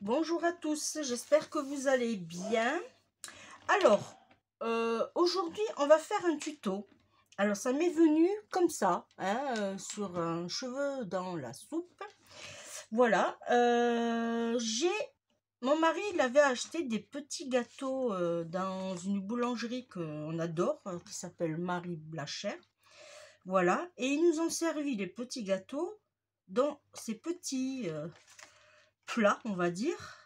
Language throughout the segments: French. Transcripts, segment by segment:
Bonjour à tous, j'espère que vous allez bien. Alors, aujourd'hui, on va faire un tuto. Alors, ça m'est venu comme ça, hein, sur un cheveu dans la soupe. Voilà, mon mari, il avait acheté des petits gâteaux dans une boulangerie qu'on adore, qui s'appelle Marie Blachère. Voilà, et ils nous ont servi les petits gâteaux dans ces petits plats, on va dire,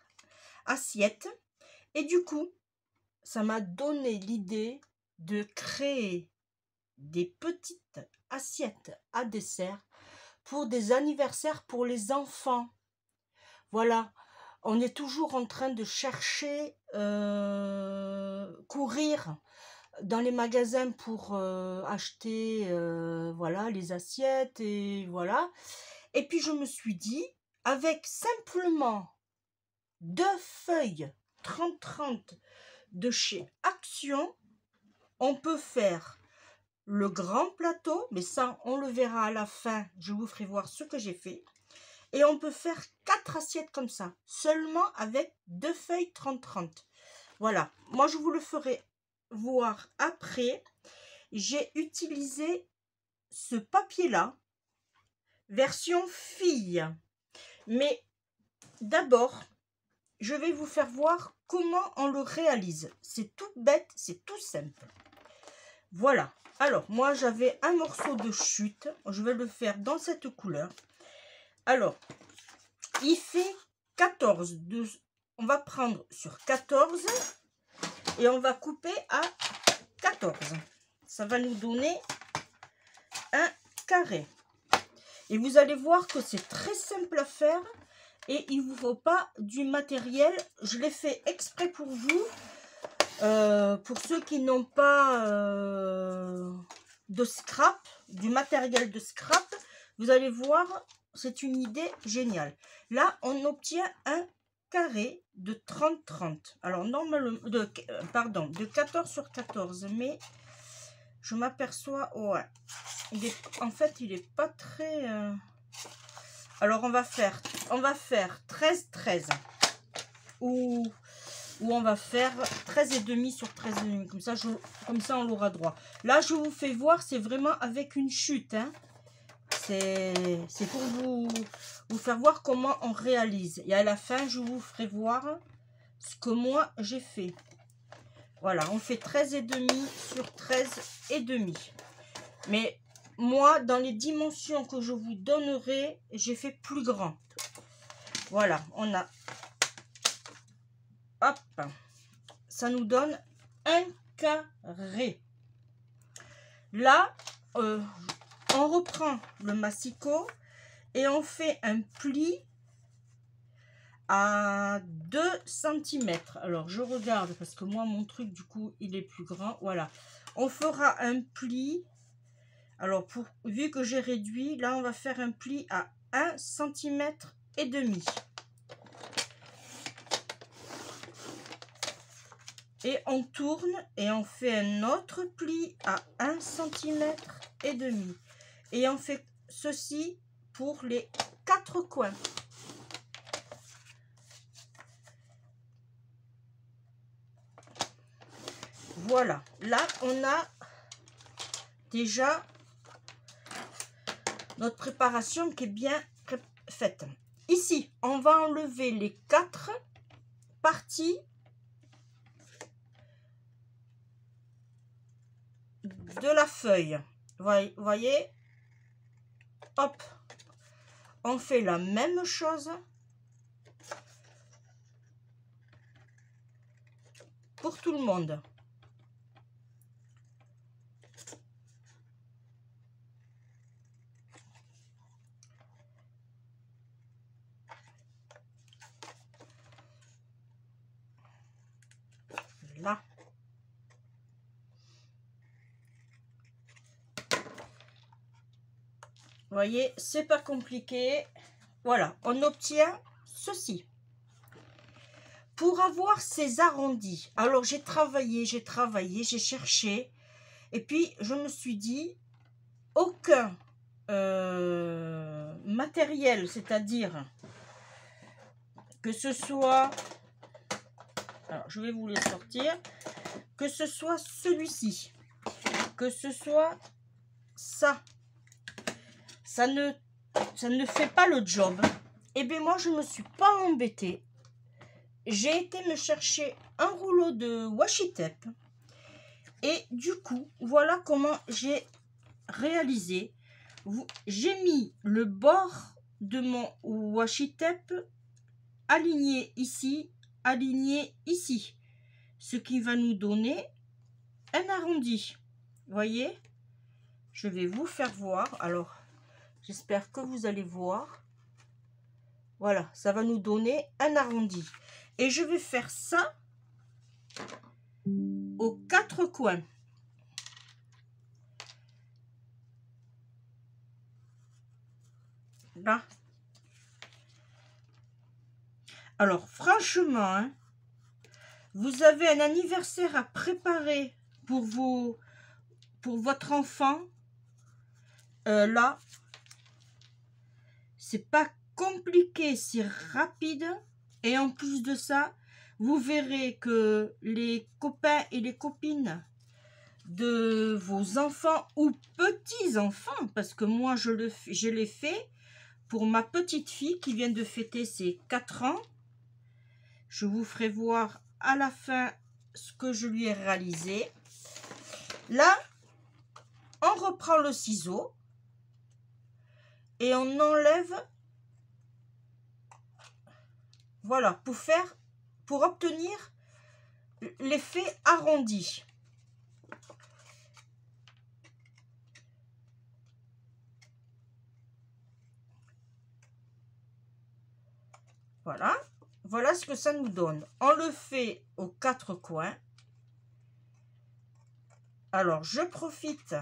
assiettes. Et du coup, ça m'a donné l'idée de créer des petites assiettes à dessert pour des anniversaires pour les enfants. Voilà, on est toujours en train de chercher, courir dans les magasins pour acheter voilà, les assiettes et voilà. Et puis je me suis dit, avec simplement 2 feuilles 30-30 de chez Action, on peut faire le grand plateau, mais ça on le verra à la fin, je vous ferai voir ce que j'ai fait. Et on peut faire 4 assiettes comme ça, seulement avec 2 feuilles 30-30. Voilà, moi je vous le ferai voir après. J'ai utilisé ce papier là, version fille. Mais d'abord, je vais vous faire voir comment on le réalise. C'est tout bête, c'est tout simple. Voilà. Alors, moi, j'avais un morceau de chute. Je vais le faire dans cette couleur. Alors, il fait 14. On va prendre sur 14 et on va couper à 14. Ça va nous donner un carré. Et vous allez voir que c'est très simple à faire. Et il ne vous faut pas du matériel. Je l'ai fait exprès pour vous. Pour ceux qui n'ont pas de scrap, du matériel de scrap, vous allez voir, c'est une idée géniale. Là, on obtient un carré de 30-30. Alors, normalement, de 14 sur 14, mais je m'aperçois, ouais, en fait, il n'est pas très... Alors, on va faire 13-13, ou on va faire 13,5 sur 13,5. Comme ça, on l'aura droit. Là, je vous fais voir, c'est vraiment avec une chute. Hein. C'est pour vous faire voir comment on réalise. Et à la fin, je vous ferai voir ce que moi, j'ai fait. Voilà, on fait 13,5 sur 13,5. Mais moi, dans les dimensions que je vous donnerai, j'ai fait plus grand. Voilà, on a... Hop, ça nous donne un carré. Là, on reprend le massicot et on fait un pli à 2 cm. Alors, je regarde parce que moi, mon truc, du coup, il est plus grand. Voilà, on fera un pli. Alors, vu que j'ai réduit, là, on va faire un pli à 1,5 cm. Et on tourne et on fait un autre pli à 1,5 cm. Et on fait ceci pour les 4 coins. Voilà. Là, on a déjà notre préparation qui est bien faite. Ici, on va enlever les 4 parties de la feuille. Vous voyez, hop, on fait la même chose pour tout le monde. Là. Vous voyez, c'est pas compliqué. Voilà, on obtient ceci. Pour avoir ces arrondis, alors j'ai travaillé, j'ai cherché. Et puis, je me suis dit, aucun matériel, c'est-à-dire que ce soit, alors je vais vous les sortir, que ce soit celui-ci, que ce soit ça, ça ne fait pas le job. Et bien moi je me suis pas embêtée. J'ai été me chercher un rouleau de washi tape. Et du coup, voilà comment j'ai réalisé. J'ai mis le bord de mon washi tape aligné ici, ce qui va nous donner un arrondi. Voyez, je vais vous faire voir. Alors, j'espère que vous allez voir. Voilà, ça va nous donner un arrondi. Et je vais faire ça aux 4 coins. Là. Alors, franchement, hein, vous avez un anniversaire à préparer pour votre enfant. Là, c'est pas compliqué, c'est rapide. Et en plus de ça, vous verrez que les copains et les copines de vos enfants ou petits-enfants, parce que moi, je l'ai fait pour ma petite fille qui vient de fêter ses 4 ans. Je vous ferai voir à la fin ce que je lui ai réalisé. Là, on reprend le ciseau et on enlève, voilà, pour obtenir l'effet arrondi. Voilà, voilà ce que ça nous donne. On le fait aux 4 coins. Alors, je profite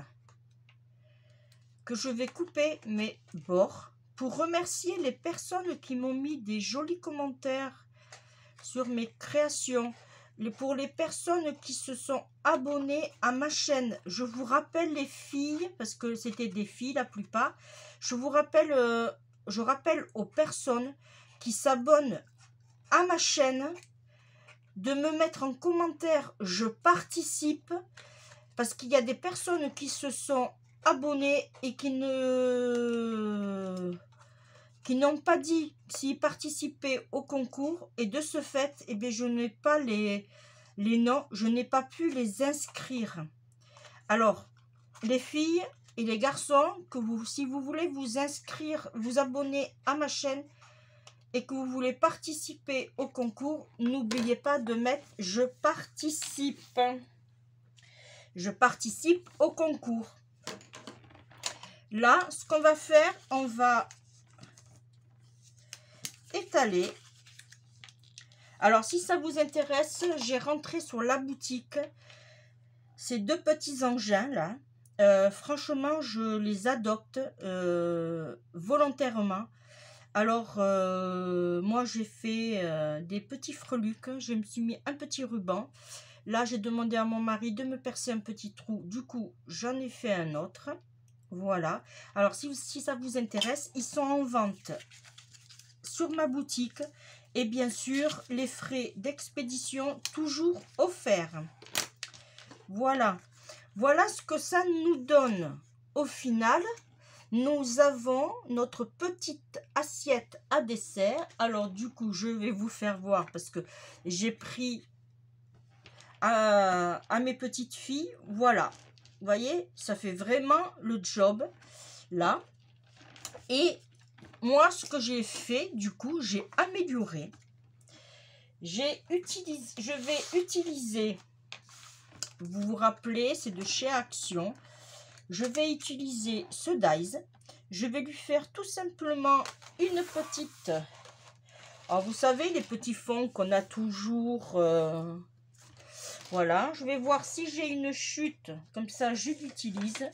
que je vais couper mes bords pour remercier les personnes qui m'ont mis des jolis commentaires sur mes créations. Pour les personnes qui se sont abonnées à ma chaîne, je vous rappelle les filles, parce que c'était des filles la plupart, je rappelle aux personnes qui s'abonnent à ma chaîne de me mettre en commentaire « Je participe » parce qu'il y a des personnes qui se sont abonnés et qui n'ont pas dit s'ils participaient au concours, et de ce fait, eh bien, je n'ai pas les noms, je n'ai pas pu les inscrire. Alors, les filles et les garçons, si vous voulez vous inscrire, vous abonner à ma chaîne et que vous voulez participer au concours, n'oubliez pas de mettre « Je participe ». Je participe au concours. Là, ce qu'on va faire, on va étaler. Alors, si ça vous intéresse, j'ai rentré sur la boutique ces 2 petits engins là. Franchement, je les adopte volontairement. Alors, moi, j'ai fait des petits freluques. Je me suis mis un petit ruban. Là, j'ai demandé à mon mari de me percer un petit trou. Du coup, j'en ai fait un autre. Voilà. Alors, si ça vous intéresse, ils sont en vente sur ma boutique. Et bien sûr, les frais d'expédition toujours offerts. Voilà. Voilà ce que ça nous donne. Au final, nous avons notre petite assiette à dessert. Alors, du coup, je vais vous faire voir parce que j'ai pris à mes petites filles. Voilà, vous voyez, ça fait vraiment le job là. Et moi, ce que j'ai fait, du coup, j'ai amélioré. Je vais utiliser, vous vous rappelez, c'est de chez Action. Je vais utiliser ce dies. Je vais lui faire tout simplement une petite, alors vous savez, les petits fonds qu'on a toujours. Voilà, je vais voir si j'ai une chute, comme ça je l'utilise.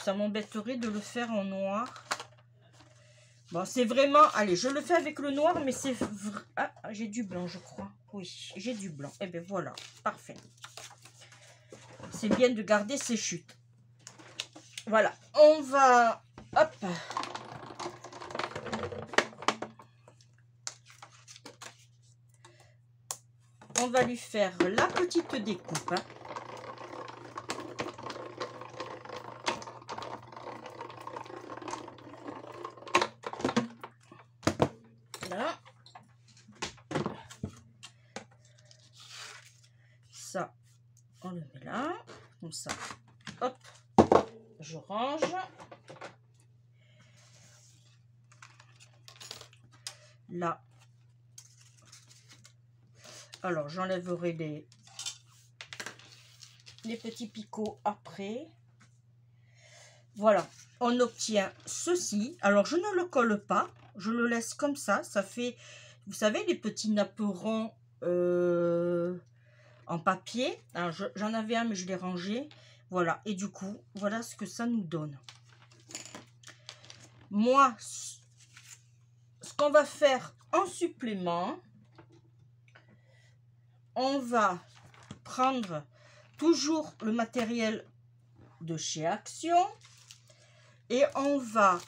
Ça m'embêterait de le faire en noir. Bon, c'est vraiment, allez, je le fais avec le noir, mais c'est... Ah, j'ai du blanc, je crois. Oui, j'ai du blanc. Et bien voilà, parfait. C'est bien de garder ces chutes. Voilà, on va... Hop. on va lui faire la petite découpe. Hein. Là. Ça, on le met là, comme ça. Hop, je range. Là. Alors, j'enlèverai les petits picots après. Voilà, on obtient ceci. Alors, je ne le colle pas, je le laisse comme ça. Ça fait, vous savez, les petits napperons en papier. Alors, j'en avais un, mais je l'ai rangé. Voilà, et du coup, voilà ce que ça nous donne. Moi, ce qu'on va faire en supplément, on va prendre toujours le matériel de chez Action et on va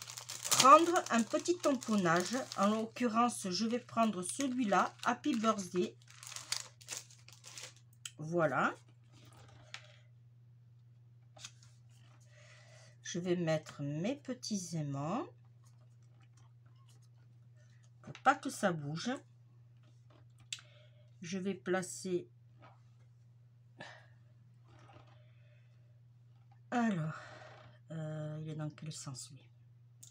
prendre un petit tamponnage. En l'occurrence, je vais prendre celui-là, Happy Birthday. Voilà. Je vais mettre mes petits aimants pour pas que ça bouge. Je vais placer. Alors, il est dans quel sens lui?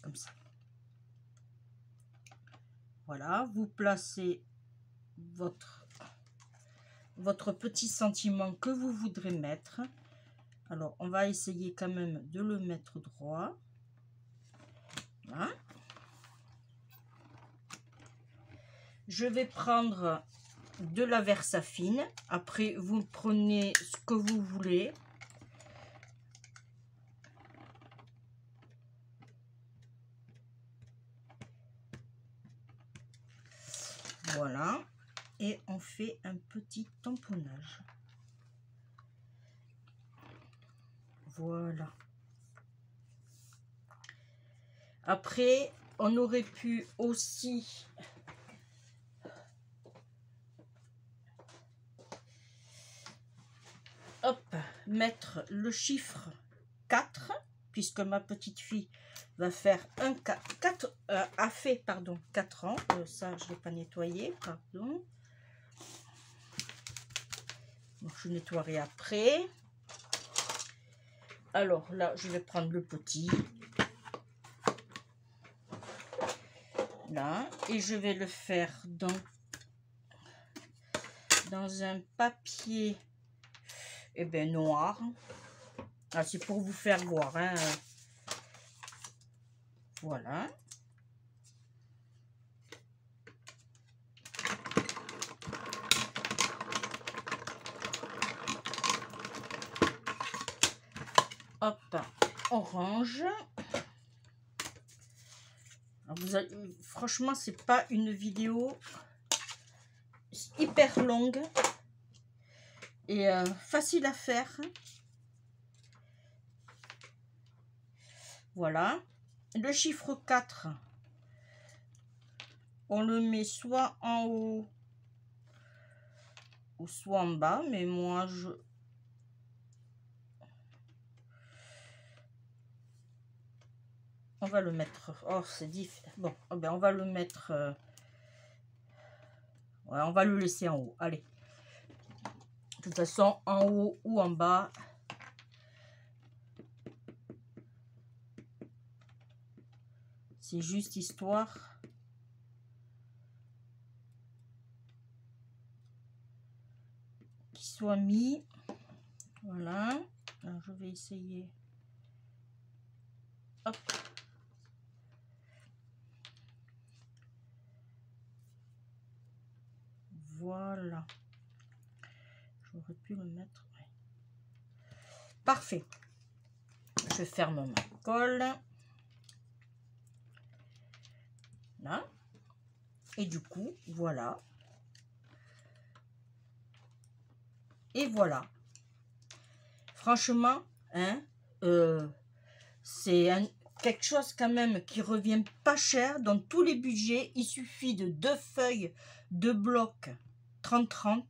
Comme ça. Voilà, vous placez votre petit sentiment que vous voudrez mettre. Alors, on va essayer quand même de le mettre droit. Voilà. Je vais prendre de la Versafine. Après, vous prenez ce que vous voulez. Voilà. Et on fait un petit tamponnage. Voilà. Après, on aurait pu aussi mettre le chiffre 4, puisque ma petite fille va faire a fait 4 ans. Ça, je ne l'ai pas nettoyé, pardon. Donc, je nettoierai après. Alors là, je vais prendre le petit. Là, et je vais le faire dans un papier noir. Ah, c'est pour vous faire voir. Hein. Voilà. Hop, orange. Franchement, c'est pas une vidéo hyper longue et facile à faire. Voilà. Le chiffre 4, on le met soit en haut ou soit en bas, mais moi on va le mettre. Oh, c'est difficile. Bon, on va le mettre. Ouais, on va le laisser en haut. Allez. De toute façon, en haut ou en bas. C'est juste histoire. Qu'il soit mis. Voilà. Alors, je vais essayer. Hop. Voilà. J'aurais pu le mettre. Ouais. Parfait. Je ferme ma colle. Là. Et du coup, voilà. Et voilà. Franchement, hein, c'est quelque chose quand même qui revient pas cher dans tous les budgets. Il suffit de 2 feuilles de bloc 30-30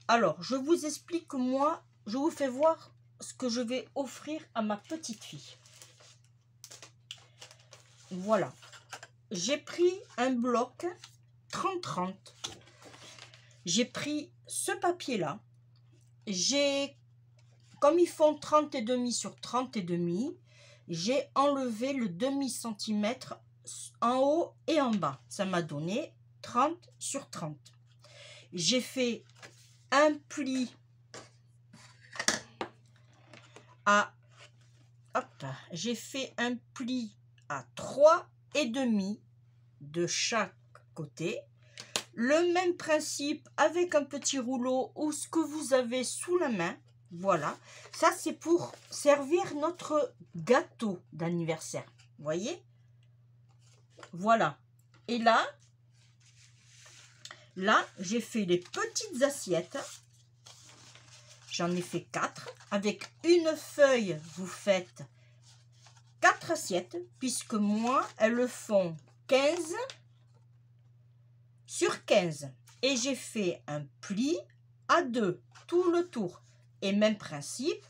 Alors, je vous explique, moi, je vous fais voir ce que je vais offrir à ma petite fille. Voilà. J'ai pris un bloc 30-30. J'ai pris ce papier-là. Comme ils font 30 et demi sur 30 et demi, j'ai enlevé le demi-centimètre en haut et en bas. Ça m'a donné 30 sur 30. J'ai fait un pli à... Hop, j'ai fait un pli à 3 et demi de chaque côté. Le même principe avec un petit rouleau ou ce que vous avez sous la main. Voilà, ça c'est pour servir notre gâteau d'anniversaire. Vous voyez? Voilà. Et là, j'ai fait les petites assiettes. J'en ai fait 4. Avec une feuille, vous faites 4 assiettes, puisque moi, elles le font 15 sur 15. Et j'ai fait un pli à 2, tout le tour. Et même principe,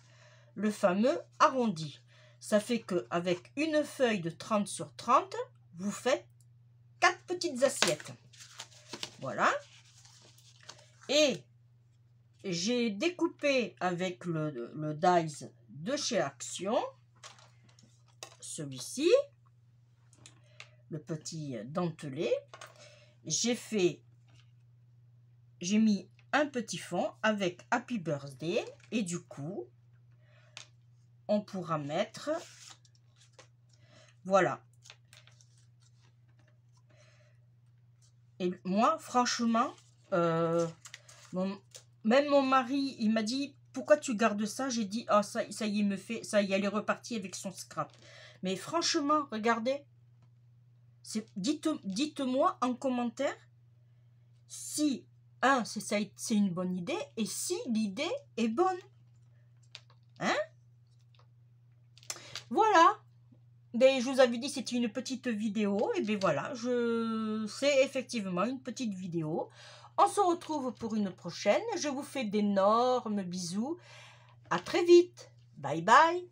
le fameux arrondi. Ça fait qu'avec une feuille de 30 sur 30, vous faites 4 petites assiettes. Voilà. Et j'ai découpé avec le dies de chez Action, celui-ci, le petit dentelé. J'ai mis un petit fond avec Happy Birthday et du coup, on pourra mettre, voilà. Et moi, franchement, même mon mari, il m'a dit, pourquoi tu gardes ça? J'ai dit, ah, ça y est, ça y est, elle est repartie avec son scrap. Mais franchement, regardez, dites-moi en commentaire si, c'est une bonne idée et si l'idée est bonne. Hein? Voilà. Ben, je vous avais dit c'était une petite vidéo. Et bien voilà, c'est effectivement une petite vidéo. On se retrouve pour une prochaine. Je vous fais d'énormes bisous. À très vite. Bye bye.